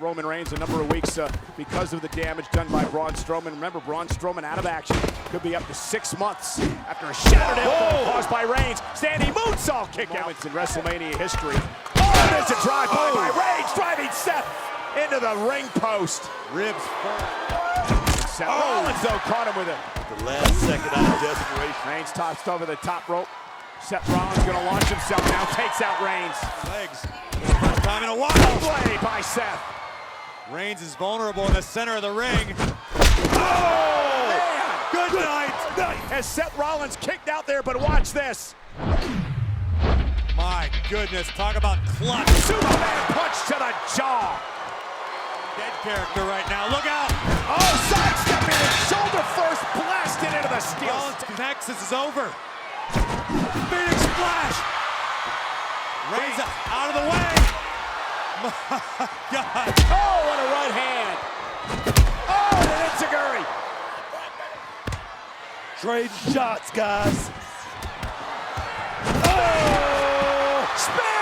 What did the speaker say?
Roman Reigns a number of weeks because of the damage done by Braun Strowman. Remember, Braun Strowman out of action. Could be up to 6 months after a shattered elbow caused by Reigns. Standing moonsault kick out in WrestleMania history. Oh, there's a drive-by by Reigns, driving Seth into the ring post. Ribs first. Seth Rollins, though, caught him with it. The last second out of desperation. Reigns tossed over the top rope. Seth Rollins going to launch himself now, takes out Reigns. Legs. First time in a while. Blade by Seth. Reigns is vulnerable in the center of the ring. Oh! Man. Good night. As Seth Rollins kicked out there, but watch this. My goodness, talk about clutch. Superman punch to the jaw. Dead character right now, look out. Oh, sidestepping it, shoulder first, blasted into the steel. Rollins connects, this is over. Phoenix splash. Reigns out of the way. My God. Oh, what a right hand. Oh, and it's Enziguri. Trading shots, guys. Oh, spin!